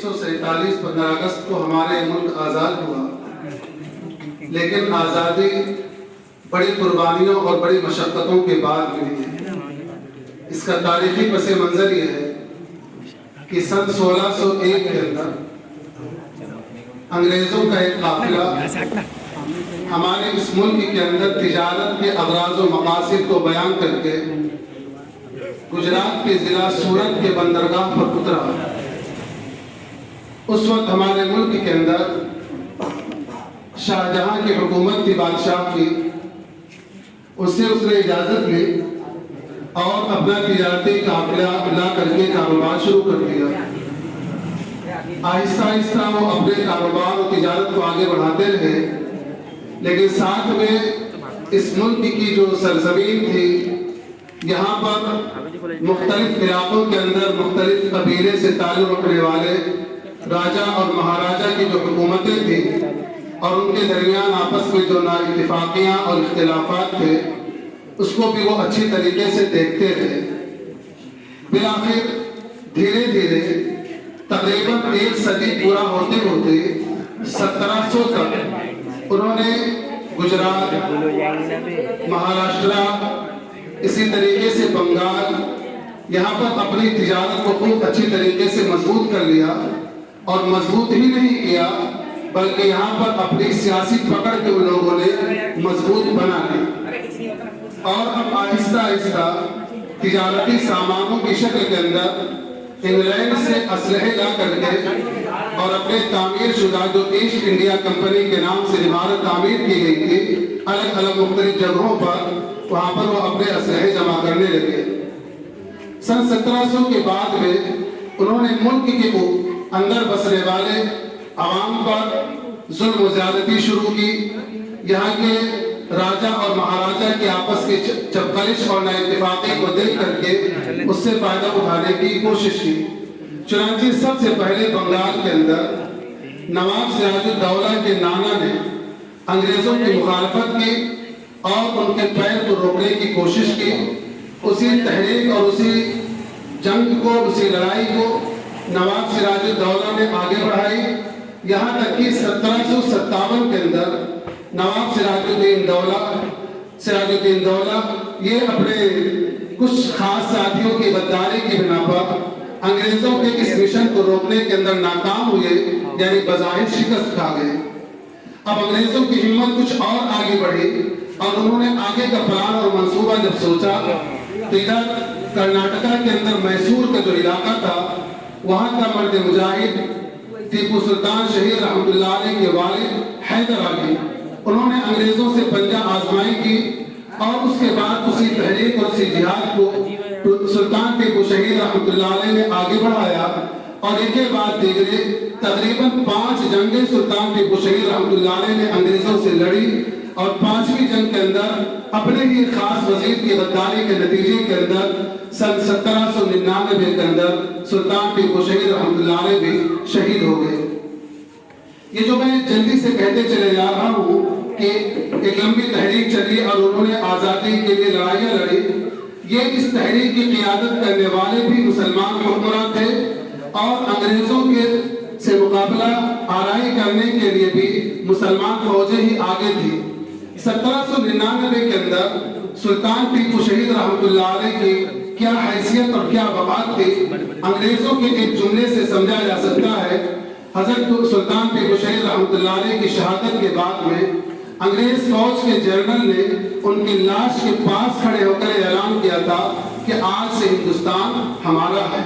1947 15 اگست کو ہمارے ملک آزاد ہوا، لیکن آزادی بڑی قربانیوں اور بڑی مشقتوں کے بعد ملی ہے۔ اس کا تاریخی پس منظر یہ ہے کہ سن 1601 کے اندر انگریزوں کا ایک قافلہ ہمارے اس ملک کے اندر تجارت کے اغراض و مقاصد کو بیان کر کے گجرات کے ضلع سورت کے بندرگاہ پر اترا۔ اس وقت ہمارے ملک کے اندر شاہ جہاں کی حکومت تھی، بادشاہ کی، اس نے اجازت لی اور اپنا تجارتی قافلہ لا کر کے کاروبار شروع کر دیا۔ آہستہ آہستہ وہ اپنے کاروبار اور تجارت کو آگے بڑھاتے رہے، لیکن ساتھ میں اس ملک کی جو سرزمین تھی، یہاں پر مختلف علاقوں کے اندر مختلف قبیلے سے تعلق رکھنے والے راجہ اور مہاراجہ کی جو حکومتیں تھیں اور ان کے درمیان آپس میں جو نااتفاقیاں اور اختلافات تھے، اس کو بھی وہ اچھی طریقے سے دیکھتے رہے۔ بالآخر دھیرے دھیرے تقریباً 1 صدی پورا ہوتے ہوتے 1700 تک انہوں نے گجرات، مہاراشٹرا، اسی طریقے سے بنگال، یہاں پر اپنی تجارت کو خوب اچھی طریقے سے مضبوط کر لیا، اور مضبوط ہی نہیں کیا بلکہ یہاں پر اپنی سیاسی پکڑ کے ان لوگوں نے مضبوط بنا لی، اور اب آہستہ آہستہ تجارتی سامانوں کی شکل کے اندر انگلینڈ سے اسلحے لا کر کے اور اپنے تعمیر شدہ جو ایسٹ انڈیا کمپنی کے نام سے عمارت تعمیر کی گئی تھی الگ الگ مختلف جگہوں پر، وہاں پر وہ اپنے اسلحے جمع کرنے لگے۔ سن 1700 کے بعد میں انہوں نے ملک کے اندر بسنے والے عوام پر ظلم و زیادتی شروع کی، یہاں کے راجہ اور مہاراجہ کے آپس کی چپکلش اور نااتفاقی کو دیکھ کر کے اس سے فائدہ اٹھانے کی کوشش کی۔ چنانچہ سب سے پہلے بنگال کے اندر نواب سراج الدولہ کے نانا نے انگریزوں کی مخالفت کی اور ان کے پیر کو روکنے کی کوشش کی۔ اسی تحریک اور اسی جنگ کو، اسی لڑائی کو نواب سراج الدولہ نے آگے بڑھائی، یہاں تک کہ 1757 کے اندر نواب سراج الدین دولہ یہ اپنے کچھ خاص ساتھیوں کی غداری کی بنا پر انگریزوں کے اس مشن کو روکنے کے اندر ناکام ہوئے، یعنی بظاہر شکست کھا گئے۔ اب انگریزوں کی ہمت کچھ اور آگے بڑھی اور انہوں نے آگے کا پلان اور منصوبہ جب سوچا تو ادھر کرناٹکا کے اندر میسور کا جو علاقہ تھا، وہاں کا مرد مجاہد ٹیپو سلطان شہید رحمۃ اللہ علیہ کے والد حیدر علی، انہوں نے انگریزوں سے پنجہ آزمائی کی اور اس کے بعد اسی تحریک اور اسی جہاد کو سلطان ٹیپو شہید رحمۃ اللہ علیہ نے آگے بڑھایا، اور ایک کے بعد دیگرے تقریباً 5 جنگیں سلطان ٹیپو شہید رحمۃ اللہ علیہ نے انگریزوں سے لڑی، اور 5ویں جنگ کے اندر اپنے ہی خاص وزیر کی غداری کے نتیجے کے اندر سن 1799 کے اندر سلطان ٹیپو شہید رحمۃ اللہ علیہ بھی شہید ہو گئے۔ یہ جو میں جلدی سے کہتے چلے جا رہا ہوں کہ ایک لمبی تحریک چلی اور انہوں نے آزادی کے لیے لڑائیاں لڑی، یہ اس تحریک کی قیادت کرنے والے بھی مسلمان حکمراں تھے، اور انگریزوں کے سے مقابلہ آرائی کرنے کے لیے بھی مسلمان فوجیں ہی آگے تھی۔ 1799 کے اندر سلطان ٹیپو شہید رحمۃ اللہ علیہ کی کیا حیثیت اور کیا وقار تھی، انگریزوں کے ایک جملے سے سمجھا جا سکتا ہے۔ حضرت سلطان ٹیپو شہید رحمۃ اللہ علیہ کی شہادت کے بعد میں انگریز فوج کے جنرل نے ان کی لاش کے پاس کھڑے ہو کر اعلان کیا تھا کہ آج سے ہندوستان ہمارا ہے،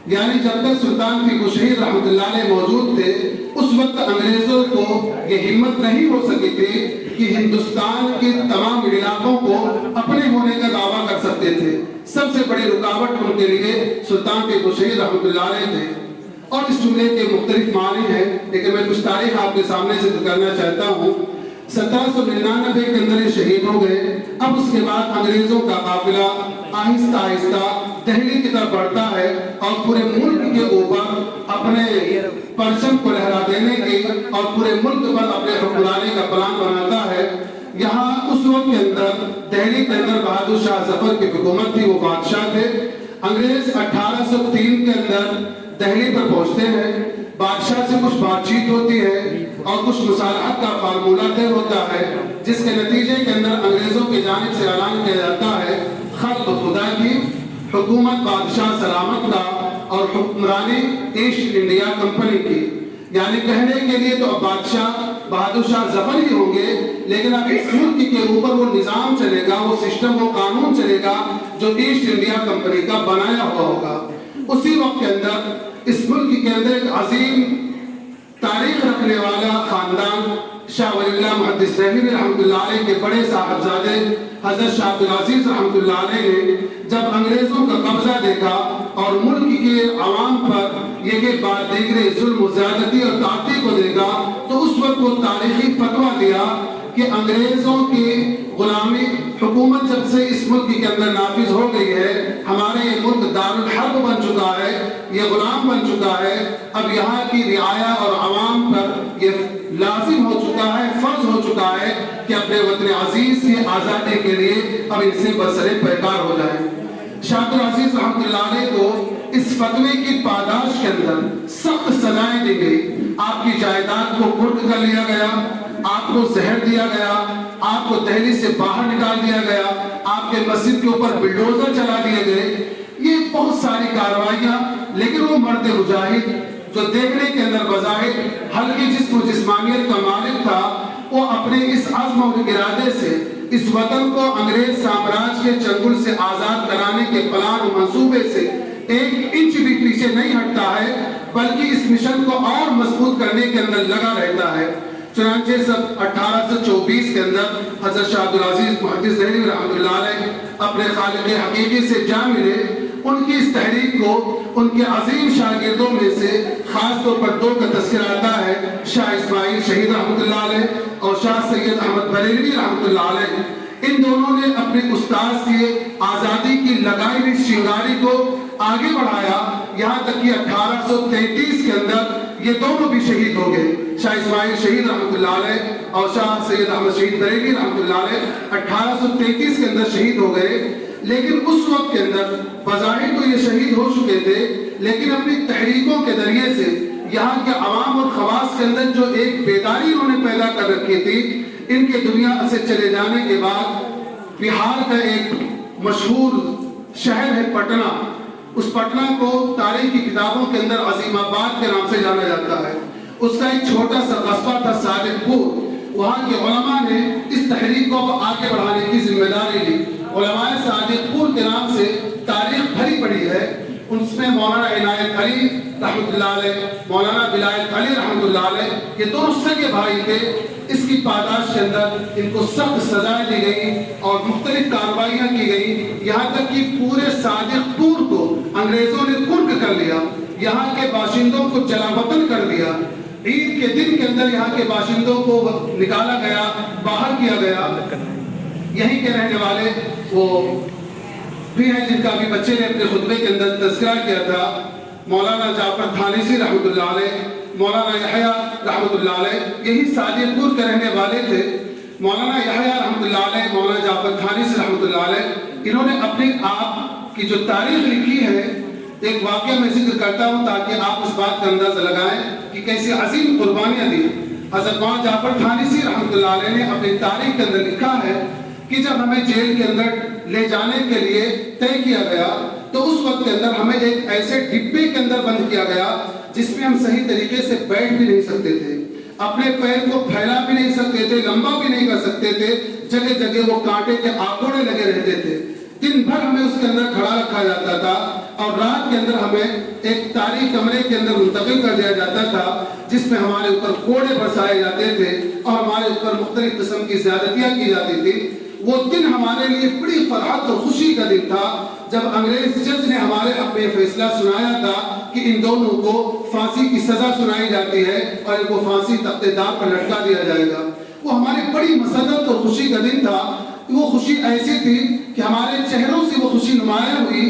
یعنی جب تک سلطان ٹیپو شہید رحمۃ اللہ علیہ موجود تھے اس وقت انگریزوں کو یہ ہمت نہیں ہو سکی تھی کہ ہندوستان کے تمام علاقوں کو اپنے ہونے کا دعویٰ کر سکتے تھے۔ سب سے بڑی رکاوٹ ان کے لیے سلطان ٹیپو شہید رحمۃ اللہ علیہ تھے، اور اس جملے کے مختلف معنی ہیں، لیکن میں کچھ تاریخ آپ کے سامنے سے کرنا چاہتا ہوں۔ 1799 کے اندر یہ شہید ہو گئے۔ اب اس کے بعد انگریزوں کا قافلہ آہستہ آہستہ دہلی کی طرف بڑھتا ہے اور پورے ملک کے اوپر اپنے پرچم کو لہرا دینے کی اور پورے ملک پر اپنے حکمرانی کا پلان بناتا ہے۔ یہاں اس وقت کے اندر دہلی کے اندر بہادر شاہ ظفر کی حکومت تھی، وہ بادشاہ تھے۔ انگریز 1803 کے اندر دہلی پر پہنچتے ہیں۔ بادشاہ سے کچھ بات چیت ہوتی ہے اور کچھ مصالحت کا فارمولہ طے ہوتا ہے، جس کے نتیجے کے اندر انگریزوں کی جانب سے اعلان کیا جاتا ہے خلق خدا کی، حکومت بادشاہ سلامت کا اور حکمرانی ایسٹ انڈیا کمپنی کی۔ یعنی کہنے کے لیے تو اب بادشاہ بہادر شاہ ظفر ہی ہوں گے، لیکن اب اس ملک کے اوپر وہ نظام چلے گا، وہ سسٹم، وہ قانون چلے گا جو ایسٹ انڈیا کمپنی کا بنایا ہوا ہوگا۔ اسی وقت کے اندر اس ملک کے اندر ایک عظیم تاریخ رکھنے والا خاندان شاہ ولی اللہ محدث دہلوی رحمۃ اللہ علیہ کے بڑے صاحبزادے حضرت شاہ عبدالعزیز رحمۃ اللہ علیہ نے جب انگریزوں کا قبضہ دیکھا اور ملک کے عوام پر یہ بعد دیگر ظلم و زیادتی اور تعدی کو دیکھا، تو اس وقت وہ تاریخی فتویٰ دیا کہ انگریزوں کی غلامی حکومت جب سے اس ملک کے اندر نافذ ہو گئی ہے، ہمارے یہ ملک دارالحرب بن چکا ہے، یہ غلام بن چکا ہے، اب یہاں کی رعایا اور عوام پر یہ لازم ہو چکا ہے، فرض ہو چکا ہے کہ اپنے وطن عزیز کی آزادی کے لیے اب ان سے برسر پیکار ہو جائے۔ شاہ عبدالعزیز رحمۃ اللہ علیہ کو اس فتوے کی پاداش کے اندر سخت سزائیں دی گئی۔ آپ کی جائیداد کو قرد کر لیا گیا، آپ کو زہر دیا گیا، آپ کو دہلی سے باہر نکال دیا گیا، آپ کے مسجد کے اوپر بلڈوزر چلا دیے گئے۔ یہ بہت ساری کارروائیاں، لیکن وہ مرد مجاہد جو دیکھنے کے اندر بظاہر ہلکی جسم و جسمانیت کا مالک تھا، وہ اپنے اس عزم اور ارادے سے اس وطن کو انگریز سامراج کے چنگل سے آزاد کرانے کے پلان و منصوبے سے ایک انچ بھی پیچھے نہیں ہٹتا ہے، بلکہ اس مشن کو اور مضبوط کرنے کے اندر لگا رہتا ہے۔ چنانچہ سب 1824 کے اندر حضرت شاہ عبدالعزیز محدث دہلوی رحمۃ اللہ علیہ اپنے خالق حقیقی سے جا ملے۔ ان کی اس تحریک کو ان کے عظیم شاگردوں میں سے خاص طور پر دو کا تذکرہ آتا ہے، شاہ اسماعیل شہید رحمۃ اللہ علیہ اور شاہ سید احمد بریلوی رحمۃ اللہ علیہ۔ ان دونوں نے اپنے استاذ کی آزادی کی لگائی ہوئی شنگاری کو آگے بڑھایا، یہاں تک کہ 1833 کے اندر یہ دونوں بھی شہید ہو گئے۔ شاہ اسماعیل شہید رحمۃ اللہ علیہ اور شاہ سید احمد شہید بریلوی رحمۃ اللہ علیہ 1833 کے اندر شہید ہو گئے۔ لیکن اس وقت کے اندر بظاہر تو یہ شہید ہو چکے تھے، لیکن اپنی تحریکوں کے ذریعے سے یہاں کے عوام اور خواص کے اندر جو ایک بیداری انہوں نے پیدا کر رکھی تھی، ان کے دنیا سے چلے جانے کے بعد بہار کا ایک مشہور شہر ہے پٹنہ، اس پٹنہ کو تاریخ کی کتابوں کے اندر عظیم آباد کے نام سے جانا جاتا ہے۔ اس کا ایک چھوٹا سا قصبہ تھا صادق پور، وہاں کے علماء نے اس تحریک کو آگے بڑھانے کی ذمہ داری لی۔ علماء صادق پور کے نام سے تاریخ بھری پڑی ہے، اس میں مولانا عنایت علی رحمۃ اللہ علیہ، مولانا ولایت علی رحمۃ اللہ علیہ، یہ دونوں سگے بھائی تھے۔ اس کی پاداش کے اندر ان کو سخت سزائیں دی گئی اور مختلف کارروائیاں کی گئی، یہاں تک کہ پورے صادق پور کو انگریزوں نے کرد کر لیا، یہاں کے باشندوں کو جلا وطن کر دیا۔ عید کے دن کے اندر یہاں کے باشندوں کو نکالا گیا، باہر کیا گیا۔ یہیں کے رہنے والے وہ بھی ہیں جن کا بھی بچے نے اپنے خطبے کے اندر تذکرہ کیا تھا، مولانا جعفر تھانیسی رحمۃ اللہ علیہ، مولانا یحییٰ رحمۃ اللہ علیہ، یہی صادق پور کے رہنے والے تھے۔ مولانا یحییٰ رحمۃ اللہ علیہ، مولانا جعفر تھانیسی رحمۃ اللہ علیہ، انہوں نے اپنے آپ کی جو تاریخ لکھی ہے، ایک واقعہ میں ذکر کرتا ہوں تاکہ آپ اس بات کا اندازہ لگائیں کہ کیسی عظیم قربانیاں دی۔ حضرت مولانا جعفر تھانیسی رحمۃ اللہ علیہ نے اپنی تاریخ کے اندر لکھا ہے کہ جب ہمیں جیل کے اندر لے جانے کے لیے طے کیا گیا تو اس وقت کے اندر ہمیں ایک ایسے ڈبے کے اندر بند کیا گیا جس میں ہم صحیح طریقے سے بیٹھ بھی نہیں سکتے تھے، اپنے پیر کو پھیلا بھی نہیں سکتے تھے، لمبا بھی نہیں کر سکتے تھے، جگہ جگہ وہ کانٹے کے آکوڑے لگے رہتے تھے۔ دن بھر ہمیں اس کے اندر کھڑا رکھا جاتا تھا اور رات کے اندر ہمیں ایک تاریک کمرے کے اندر منتقل کر دیا جاتا تھا جس میں ہمارے اوپر کوڑے برسائے جاتے تھے اور ہمارے اوپر مختلف قسم کی زیادتیاں کی جاتی تھی۔ وہ دن ہمارے لیے بڑی فرحت اور خوشی کا دن تھا جب انگریز جج نے ہمارے اپنے فیصلہ سنایا تھا کہ ان دونوں کو پھانسی کی سزا سنائی جاتی ہے اور ان کو پھانسی تختے دار پر لٹکا دیا جائے گا۔ وہ ہماری بڑی مسرت اور خوشی کا دن تھا۔ وہ خوشی ایسی تھی کہ ہمارے چہروں سے وہ خوشی نمایاں ہوئی،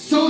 100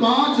5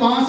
5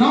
9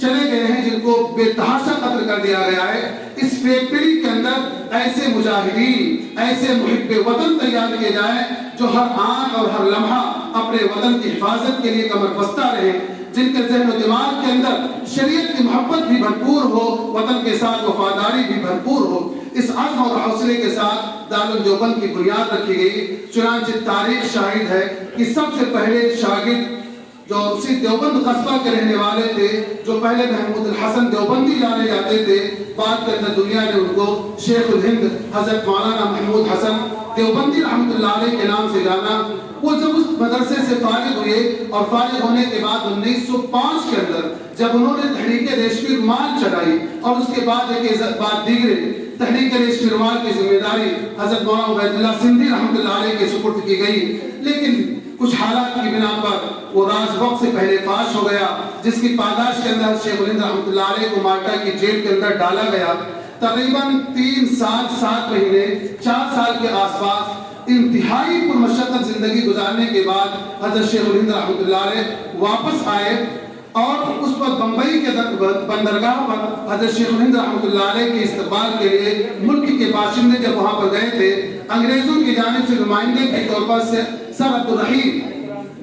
چلے گئے ہیں جن کو بے تحاشا قتل کر دیا گیا ہے. اس فیکٹری کے اندر ایسے مجاہدین، ایسے محب وطن تیار کیے جائیں جو ہر آن اور ہر لمحہ اپنے وطن کی حفاظت کے لیے کمر بستہ رہے، جن کے ذہن و دماغ کے اندر شریعت کی محبت بھی بھرپور ہو، وطن کے ساتھ وفاداری بھی بھرپور ہو. اس عزم اور حوصلے کے ساتھ دارالعلوم دیوبند کی بنیاد رکھی گئی. چنانچہ تاریخ شاہد ہے کہ سب سے پہلے شاگرد جو اسی دیوبند قصبہ کے رہنے والے تھے، جو پہلے محمود الحسن دیوبندی جانے جاتے تھے، بعد کے اندر دنیا نے ان کو شیخ الہند حضرت مولانا محمود حسن دیوبندی رحمۃ اللہ علیہ کے نام سے جانا. وہ جب اس مدرسے سے فارغ ہوئے اور فارغ ہونے کے بعد 1905 کے اندر جب انہوں نے تحریک ریشمی رومال چلائی اور اس کے بعد ایک بات دیگر تحریک ریشمی رومال کی ذمہ داری حضرت مولانا عبید اللہ سندھی رحمۃ اللہ علیہ کے سپرد کی گئی، لیکن کچھ حالات کی بنا پر وہ راز وقت سے پہلے فاش ہو گیا، جس کی پاداش کے اندر شیخ الہند رحمۃ اللہ علیہ کو مالٹا کی جیل کے اندر ڈالا گیا. تقریباً 3 سال 7 مہینے 4 سال کے آس پاس انتہائی پرمشقت زندگی گزارنے کے بعد حضرت شیخ الہند رحمۃ اللہ علیہ واپس آئے اور اس وقت بمبئی کے بندرگاہ پر حضرت شیخ الہند رحمۃ اللہ علیہ کے استقبال کے لیے ملک کے باشندے جب وہاں پر گئے تھے، انگریزوں کی جانب سے نمائندے کے طور پر سر عبدالرحیم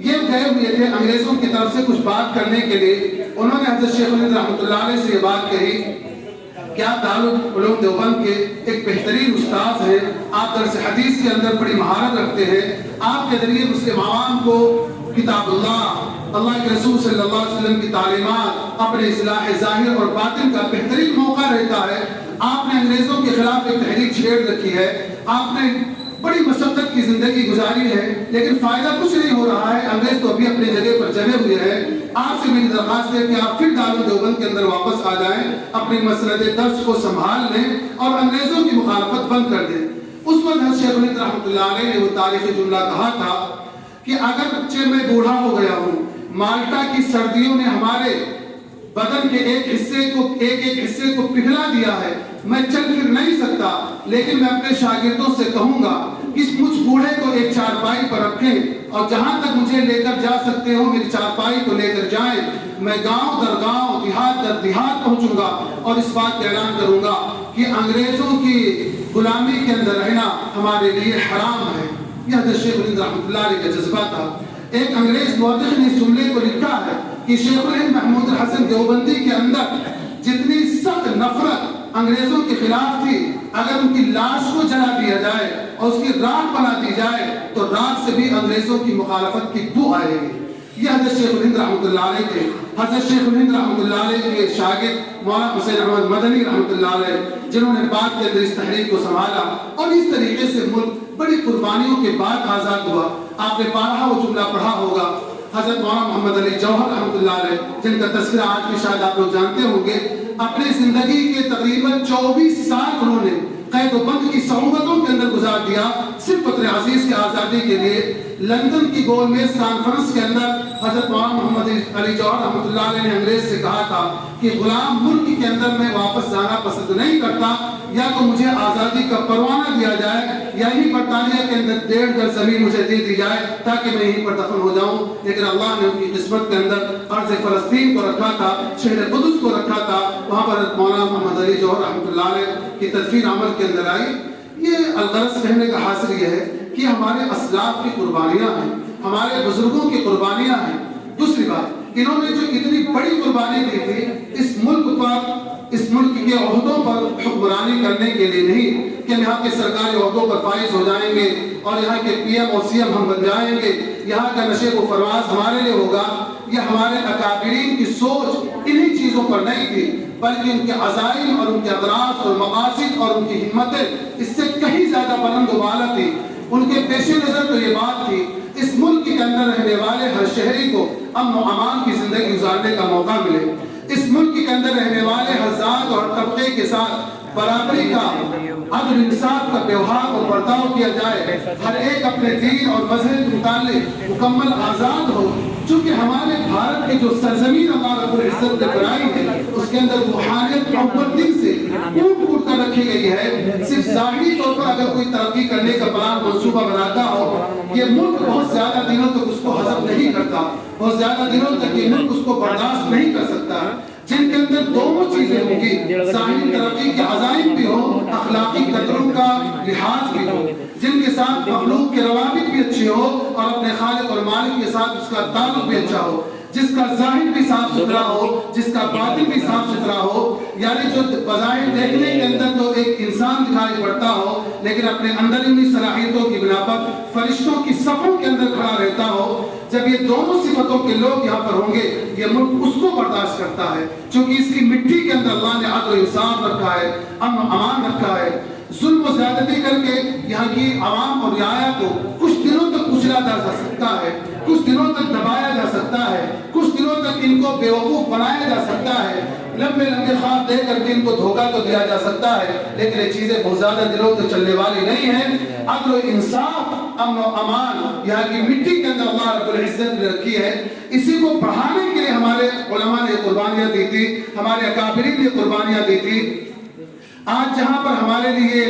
یہ گئے ہوئے تھے انگریزوں کی طرف سے کچھ بات کرنے کے لیے. انہوں نے حضرت شیخ الہند رحمۃ اللہ علیہ سے یہ بات کہی کہ آپ دارالعلوم دیوبند کے ایک بہترین استاذ ہیں، آپ درس حدیث کے اندر بڑی مہارت رکھتے ہیں، آپ کے ذریعے مسلم عوام کو کتاب اللہ کے رسول صلی اللہ علیہ وسلم کی تعلیمات، اپنے اصلاح ظاہر اور باطن کا بہترین موقع رہتا ہے. آپ نے انگریزوں کے خلاف ایک تحریک چھیڑ رکھی ہے، آپ نے بڑی مشقت کی زندگی گزاری ہے، لیکن فائدہ کچھ نہیں ہو رہا ہے، انگریز تو ابھی اپنی جگہ پر جمے ہوئے ہیں. آپ سے میری درخواست ہے کہ آپ پھر دارالعلوم دیوبند کے اندر واپس آ جائیں، اپنی مسند درس کو سنبھال لیں اور انگریزوں کی مخالفت بند کر دیں. اس وقت حضرت شیخ الہند رحمۃ اللہ علیہ نے وہ تاریخی جملہ کہا تھا کہ اگرچہ میں بوڑھا ہو گیا ہوں، مالٹا کی سردیوں نے ہمارے بدن کے ایک ایک حصے کو پگھلا دیا ہے، میں چل پھر نہیں سکتا، لیکن میں اپنے شاگردوں سے کہوں گا کہ اس مجھ بوڑھے کو ایک چارپائی پر رکھیں اور جہاں تک مجھے لے کر جا سکتے ہو میری چارپائی کو لے کر جائیں. میں گاؤں در گاؤں، دیہات در دیہات پہنچوں گا اور اس بات کا اعلان کروں گا کہ انگریزوں کی غلامی کے اندر رہنا ہمارے لیے حرام ہے. یہ حضرت شیخ الہند رحمۃ اللہ علیہ کا جذبہ تھا. ایک انگریز مورخ نے اس جملے کو لکھا ہے کہ شیخ الہند محمود الحسن دیوبندی کے اندر جتنی سخت نفرت انگریزوں کے خلاف تھی، اگر ان کی لاش کو جلا دیا جائے اور اس کی راکھ بنا دی جائے تو راکھ سے بھی انگریزوں کی مخالفت کی بو آئے گی. یہ حضرت شیخ الہند رحمۃ اللہ علیہ کے حضرت شیخ الہند رحمۃ اللہ علیہ کے شاگرد مولانا حسین احمد مدنی رحمۃ اللہ علیہ، جنہوں نے بعد کے اندر اس تحریک کو سنبھالا اور اس طریقے سے ملک بڑی قربانیوں کے بعد آزاد ہوا. آپ نے بارہا وہ جملہ پڑھا ہوگا حضرت مولانا محمد علی جوہر رحمۃ اللہ علیہ، جن کا تذکرہ آج بھی شاید آپ لوگ جانتے ہوں گے. اپنی زندگی کے تقریباً 24 سال انہوں نے قید و بند کی صعوبتوں کے اندر گزار دیا صرف وطن عزیز کی آزادی کے لیے. لندن کی گول میز کانفرنس کے اندر حضرت مولانا محمد علی جوہر رحمۃ اللہ علیہ نے انگریز سے کہا تھا کہ غلام ملک کے اندر میں واپس جانا پسند نہیں کرتا، یا تو مجھے آزادی کا پروانہ دیا جائے یا ہی برطانیہ کے اندر 1.5 گز زمین مجھے دے دی جائے تاکہ میں یہیں پر دفن ہو جاؤں. لیکن اللہ نے ان کی قسمت کے اندر ارض فلسطین کو رکھا تھا، شہر قدس کو رکھا تھا. وہاں پر مولانا محمد علی جوہر رحمۃ اللہ علیہ کی تدفین عمل کے اندر آئی. یہ الغرض کہنے کا حاصل یہ ہے کہ ہمارے اسلاف کی قربانیاں ہیں، ہمارے بزرگوں کی قربانیاں ہیں. دوسری بات، انہوں نے جو اتنی بڑی قربانی دی تھی اس ملک پر، اس ملک کے عہدوں پر حکمرانی کرنے کے لیے نہیں کہ ہم یہاں کے سرکاری عہدوں پر فائز ہو جائیں گے اور یہاں کے پی ایم اور سی ایم ہم بن جائیں گے، یہاں کا نشیب و فراز ہمارے لیے ہوگا. یہ ہمارے اکابرین کی سوچ انہی چیزوں پر نہیں تھی، بلکہ ان کے عزائم اور ان کے اغراض اور مقاصد اور ان کی ہمتیں اس سے کہیں زیادہ بلند و بالا تھی. ان کے پیش نظر تو یہ بات تھی اس ملک کے اندر رہنے والے ہر شہری کو امن و امان کی زندگی گزارنے کا موقع ملے، اس ملک کے اندر رہنے والے ہر ذات اور طبقے کے ساتھ برابری کا، عدل انصاف کا ویوہار اور برتاؤ کیا جائے، ہر ایک اپنے دین اور مذہب کے متعلق مکمل آزاد ہو. چونکہ ہمارے بھارت کی جو سرزمین اللہ رب العزت نے بنائی ہے اس کے اندر روحانیت اول دن سے کوٹ کر رکھی گئی ہے. صرف ظاہری طور پر اگر کوئی ترقی کرنے کا پلان منصوبہ بناتا ہو، یہ ملک بہت زیادہ دنوں تک اس کو ہضم نہیں کرتا، بہت زیادہ دنوں تک یہ ملک اس کو برداشت نہیں کر سکتا. جن کے اندر دونوں چیزیں ہوں گی، ظاہری ترقی کے عزائم بھی ہو، اخلاقی قدروں کا لحاظ بھی ہو، جن کے ساتھ مخلوق کے روابط بھی اچھے ہو اور اپنے خالق اور مالک کے ساتھ اس کا تعلق بھی اچھا ہو، جس کا ظاہر بھی صاف ستھرا ہو، جس کا باطن بھی صاف ستھرا ہو، یعنی جو بظاہر دیکھنے کے اندر تو ایک انسان دکھائی پڑتا ہو لیکن اپنے اندرونی صلاحیتوں کی بنا پر فرشتوں کی صفوں کے اندر کھڑا رہتا ہو. جب یہ دونوں صفتوں کے لوگ یہاں پر ہوں گے، یہ ملک اس کو برداشت کرتا ہے، چونکہ اس کی مٹی کے اندر اللہ نے عدل و انصاف رکھا ہے، امن و امان رکھا ہے. ظلم و زیادتی کر کے یہاں کی عوام اور رعایا کو کچھ دنوں تک کچلا جا سکتا ہے، کچھ دنوں تک دبایا جا سکتا ہے، کچھ دنوں تک ان کو بیوقوف بنایا جا سکتا ہے، لمبے لمبے خواب دے کر کے ان کو دھوکہ تو دیا جا سکتا ہے، لیکن یہ چیزیں بہت زیادہ دنوں تک چلنے والی نہیں ہیں. عدل و انصاف، امن و امان یہاں کی مٹی کے اندر اللہ رب العزت نے رکھی ہے. اسی کو بڑھانے کے لیے ہمارے علماء نے قربانیاں دی تھی، ہمارے اکابرین نے قربانیاں دی تھی. آج جہاں پر ہمارے لیے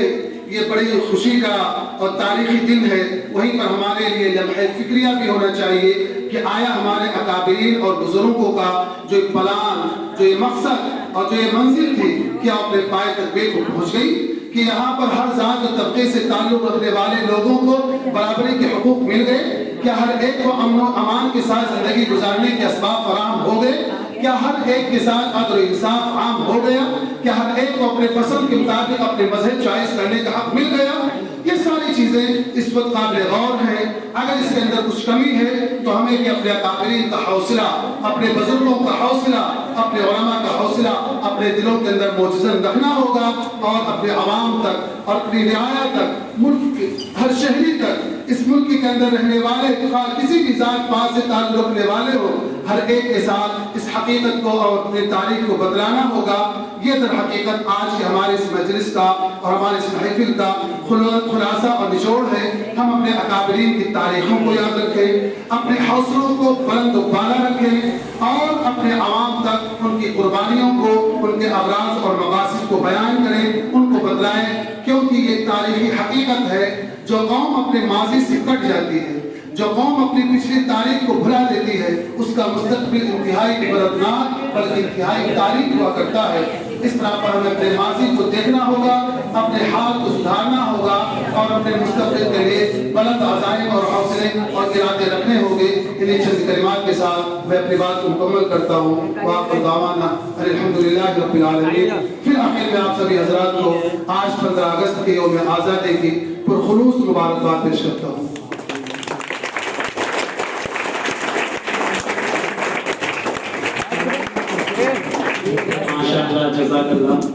یہ بڑی خوشی کا اور تاریخی دن ہے، وہیں پر ہمارے لیے لمحہ فکریہ بھی ہونا چاہیے کہ آیا ہمارے اکابرین اور بزرگوں کا جو ایک پلان، جو یہ مقصد اور جو یہ منزل تھی، کیا اپنے پائے تک بے کو پہنچ گئی؟ کہ یہاں پر ہر ذات و طبقے سے تعلق رکھنے والے لوگوں کو برابری کے حقوق مل گئے؟ کیا ہر ایک کو امن و امان کے ساتھ زندگی گزارنے کے اسباب فراہم ہو گئے؟ کیا ہر ایک کے ساتھ عدل و انصاف عام ہو گیا؟ کیا ہر ایک کو اپنے پسند کے مطابق اپنے مذہب چوائس کرنے کا حق مل گیا؟ یہ ساری چیزیں اس وقت قابل غور ہیں. اگر اس کے اندر کچھ کمی ہے تو ہمیں بھی اپنے اکابرین کا حوصلہ، اپنے بزرگوں کا حوصلہ، اپنے علماء کا حوصلہ اپنے دلوں کے اندر موجزن رکھنا ہوگا اور اپنے عوام تک اور اپنی رعایا تک، ملک کے ہر شہری تک، اس ملک کے اندر رہنے والے کسی بھی ذات پات سے تعلق رکھنے والے ہو، ہر ایک کے ساتھ اس حقیقت کو اور اپنی تاریخ کو بدلانا ہوگا. یہ در حقیقت آج کے ہمارے اس مجلس کا اور ہمارے اس محفل کا خلاصہ اور نچوڑ ہے. ہم اپنے اکابرین کی تاریخوں کو یاد رکھیں، اپنے حوصلوں کو بلند و بالا رکھیں اور اپنے عوام تک ان کی قربانیوں کو، ان کے ابراز اور مقاصد کو بیان کریں، ان کو بتلائیں. کیونکہ یہ تاریخی حقیقت ہے، جو قوم اپنے ماضی سے کٹ جاتی ہے، جو قوم اپنی پچھلی تاریخ کو بھلا دیتی ہے، اس کا مستقبل انتہائی عبرتناک بلکہ انتہائی تاریخ ہوا کرتا ہے. اس طرح پر ہمیں اپنے ماضی کو دیکھنا ہوگا، اپنے حال کو سدھارنا ہوگا اور اپنے مستقبل کے لیے بلند عزائم اور حوصلے اور ارادے رکھنے ہوں گے. انہیں چند کلمات کے ساتھ میں اپنی بات کو مکمل کرتا ہوں. وآخر دعوانا الحمدللہ رب العالمین. پھر آخر میں آپ سبھی حضرات کو آج 15 اگست کے یوم آزادی کی پرخلوص مبارکباد پیش کرتا ہوں. ماشاءاللہ، جزاک اللہ.